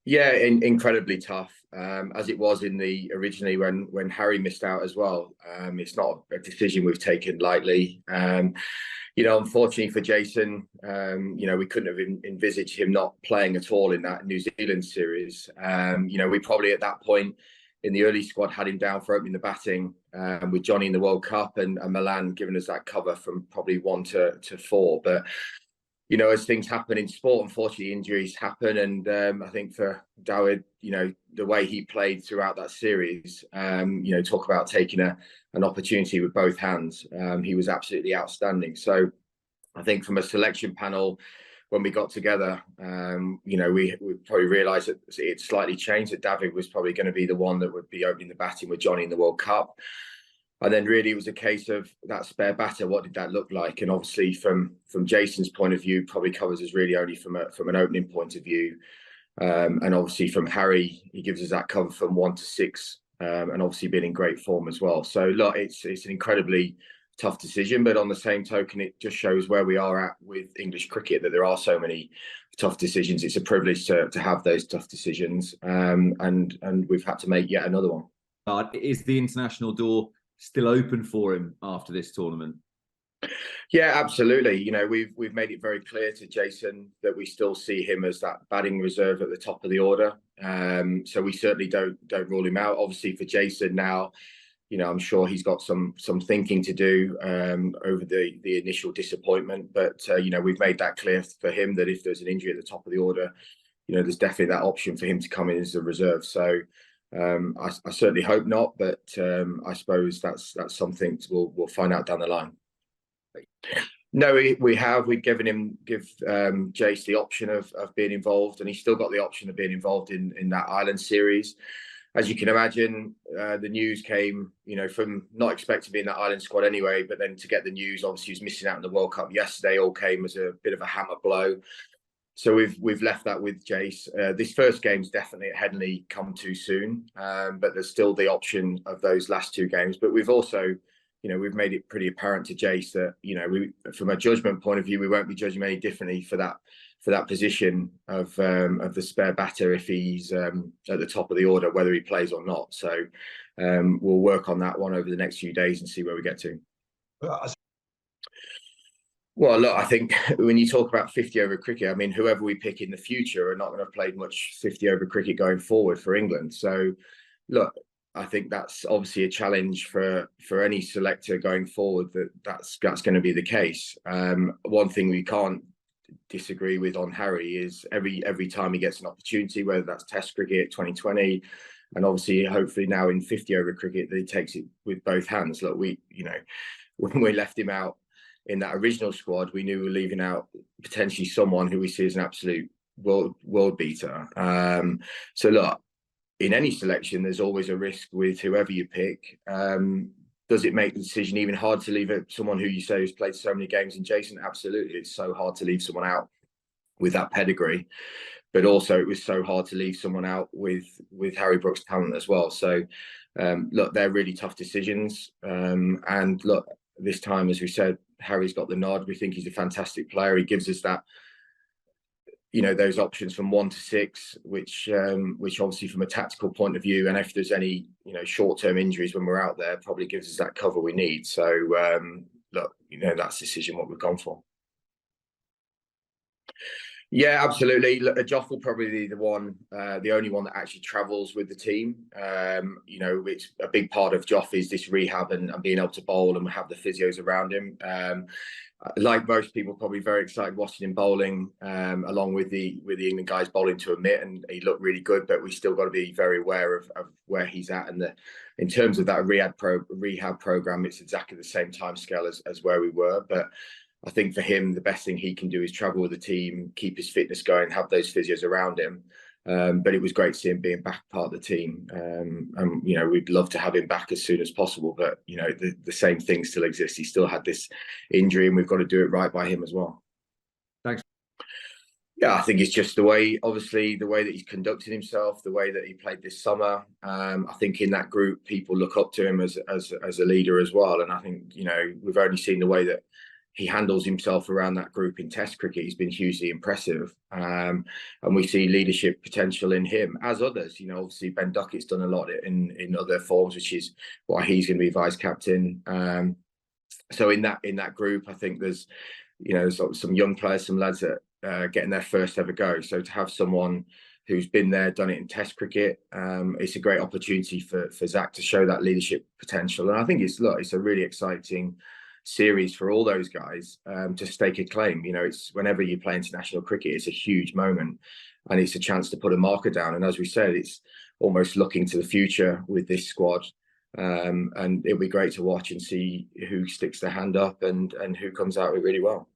Yeah, incredibly tough, as it was in the originally when Harry missed out as well. It's not a decision we've taken lightly. Unfortunately for Jason, we couldn't have envisaged him not playing at all in that New Zealand series. We probably at that point in the early squad had him down for opening the batting with Johnny in the World Cup and Milan giving us that cover from probably 1 to 4. But as things happen in sport, unfortunately, injuries happen. And I think for Dawid, the way he played throughout that series, talk about taking an opportunity with both hands. He was absolutely outstanding. So I think from a selection panel, when we got together, we probably realised that it slightly changed, that David was probably going to be the one that would be opening the batting with Johnny in the World Cup. And then really it was a case of that spare batter. What did that look like? And obviously from Jason's point of view, probably covers us really only from an opening point of view. And obviously from Harry, he gives us that cover from 1 to 6, and obviously been in great form as well. So look, it's an incredibly tough decision, but on the same token, it just shows where we are at with English cricket, that there are so many tough decisions. It's a privilege to have those tough decisions, and we've had to make yet another one. Is the international door still open for him after this tournament? Yeah, absolutely. We've made it very clear to Jason that we still see him as that batting reserve at the top of the order. So we certainly don't rule him out. Obviously, for Jason now, I'm sure he's got some thinking to do over the initial disappointment. But we've made that clear for him that if there's an injury at the top of the order, there's definitely that option for him to come in as a reserve. So I certainly hope not, but I suppose that's something we'll find out down the line. No, we've given him Jace the option of being involved, and he's still got the option of being involved in that Ireland series. As you can imagine, the news came, from not expecting to be in that Ireland squad anyway, but then to get the news, obviously he was missing out in the World Cup yesterday, all came as a bit of a hammer blow. So we've left that with Jace. This first game's definitely at Headingley come too soon, but there's still the option of those last 2 games. But we've also, we've made it pretty apparent to Jace that, we, from a judgment point of view, we won't be judging any differently for that position of the spare batter if he's at the top of the order, whether he plays or not. So we'll work on that one over the next few days and see where we get to. Well, look, I think when you talk about 50-over cricket, I mean, whoever we pick in the future are not going to have played much 50-over cricket going forward for England. So, look, I think that's obviously a challenge for any selector going forward. That's going to be the case. One thing we can't disagree with on Harry is every time he gets an opportunity, whether that's Test cricket, 2020, and obviously, hopefully now in 50-over cricket, that he takes it with both hands. Look, when we left him out in that original squad, we knew we were leaving out potentially someone who we see as an absolute world beater. So look, in any selection, there's always a risk with whoever you pick. Does it make the decision even hard to leave someone who you say has played so many games in Jason? Absolutely. It's so hard to leave someone out with that pedigree. But also it was so hard to leave someone out with Harry Brook's talent as well. So look, they're really tough decisions. And look, this time, as we said, Harry's got the nod. We think he's a fantastic player. He gives us that, those options from 1 to 6, which obviously from a tactical point of view, and if there's any, short-term injuries when we're out there, probably gives us that cover we need. So look, that's the decision what we've gone for. Yeah, absolutely. Look, Joff will probably be the only one that actually travels with the team. It's a big part of Joff is this rehab and being able to bowl and have the physios around him. Like most people, probably very excited watching him bowling, along with the England guys bowling to a mitt, and he looked really good. But we still got to be very aware of where he's at, and in terms of that rehab program, it's exactly the same timescale as where we were, but. I think for him, the best thing he can do is travel with the team, keep his fitness going, have those physios around him. But it was great to see him being back part of the team. And, we'd love to have him back as soon as possible. But, the same thing still exists. He still had this injury and we've got to do it right by him as well. Thanks. Yeah, I think it's just the way that he's conducted himself, the way that he played this summer. I think in that group, people look up to him as a leader as well. And I think, we've only seen the way that he handles himself around that group in Test cricket. He's been hugely impressive, and we see leadership potential in him, as others. You know, obviously Ben Duckett's done a lot in other forms, which is why he's going to be vice captain. So in that group, I think there's, you know, some young players, some lads that getting their first ever go. So to have someone who's been there, done it in Test cricket, it's a great opportunity for Zach to show that leadership potential. And I think it's a really exciting series for all those guys to stake a claim. You know, it's whenever you play international cricket, it's a huge moment, and it's a chance to put a marker down. And as we said, it's almost looking to the future with this squad. And it'll be great to watch and see who sticks their hand up and who comes out really well.